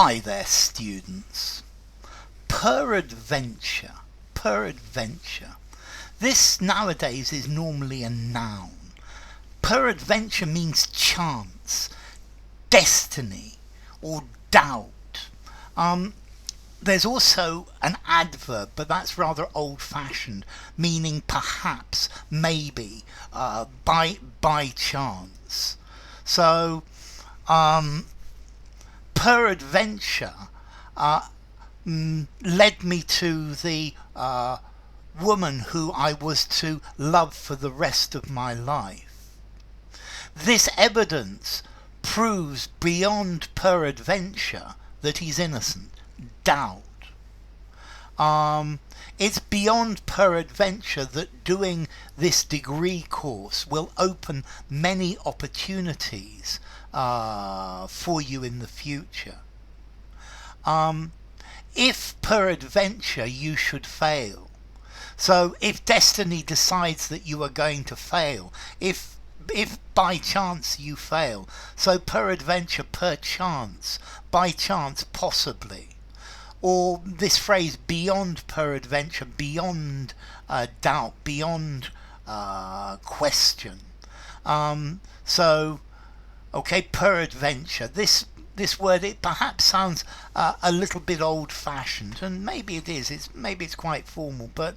Hi there, students. Peradventure. Peradventure. This nowadays is normally a noun. Peradventure means chance, destiny, or doubt. There's also an adverb, but that's rather old-fashioned, meaning perhaps, maybe, by chance. So, peradventure led me to the woman who I was to love for the rest of my life. This evidence proves beyond peradventure that he's innocent. Doubt. It's beyond peradventure that doing this degree course will open many opportunities for you in the future. If peradventure you should fail, so if destiny decides that you are going to fail, if by chance you fail, so peradventure, perchance, by chance, possibly, or this phrase beyond peradventure, beyond doubt, beyond question. Okay, peradventure. This word, it perhaps sounds a little bit old-fashioned, and maybe it is. Maybe it's quite formal, but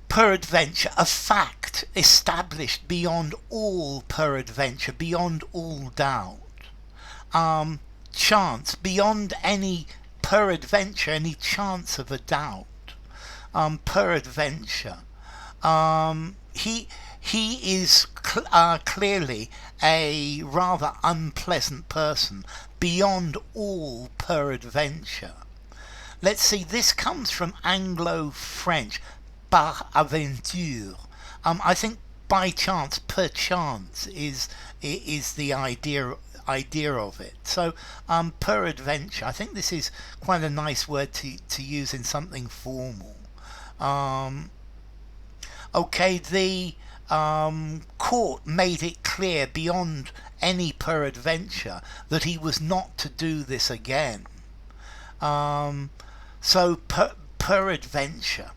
peradventure, a fact established beyond all peradventure, beyond all doubt. Chance, beyond any peradventure, any chance of a doubt. Peradventure. He is clearly a rather unpleasant person, beyond all peradventure. Let's see, this comes from Anglo-French, Peradventure. I think by chance, perchance is the idea of it. So peradventure, I think this is quite a nice word to use in something formal. Okay, the court made it clear beyond any peradventure that he was not to do this again. So peradventure,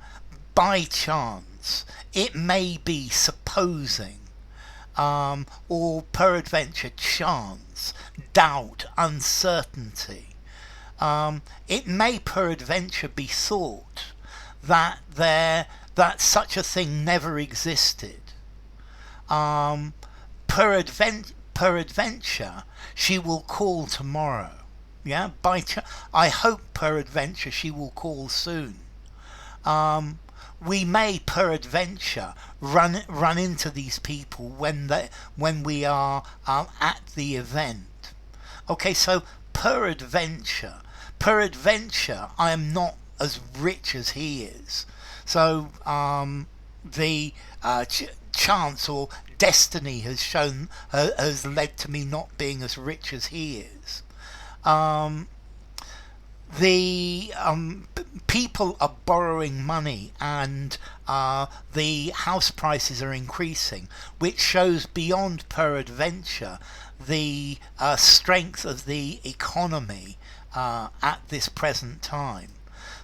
by chance, it may be supposing, or peradventure, chance, doubt, uncertainty. It may peradventure be thought that such a thing never existed. Peradventure, she will call tomorrow. Yeah, I hope peradventure she will call soon. We may peradventure run into these people when we are at the event. Okay, so peradventure, I am not as rich as he is. So the chance or destiny has led to me not being as rich as he is. The people are borrowing money, and the house prices are increasing, which shows beyond peradventure the strength of the economy at this present time.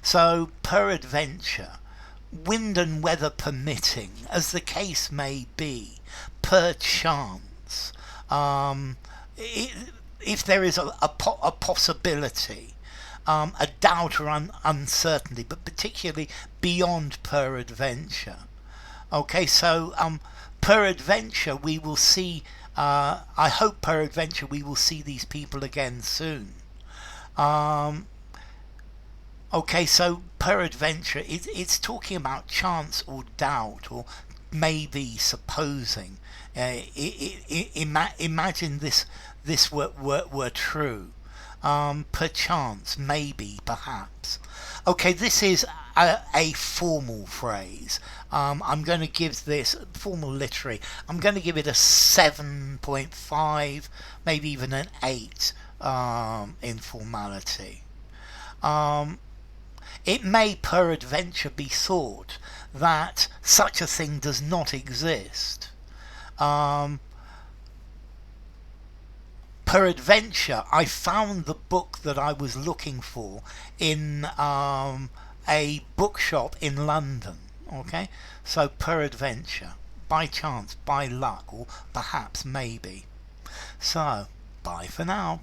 So peradventure, wind and weather permitting, as the case may be, perchance, if there is a possibility, a doubt or uncertainty, but particularly beyond peradventure. Okay, so peradventure we will see, I hope peradventure we will see these people again soon. Okay, so peradventure, it's talking about chance or doubt, or maybe supposing. Imagine this were true. Perchance, maybe, perhaps. Okay, this is a formal phrase. I'm going to give this, formal literary, I'm going to give it a 7.5, maybe even an 8 in formality. It may peradventure be thought that such a thing does not exist. peradventure, I found the book that I was looking for in a bookshop in London. Okay, so peradventure, by chance, by luck, or perhaps maybe. So, bye for now.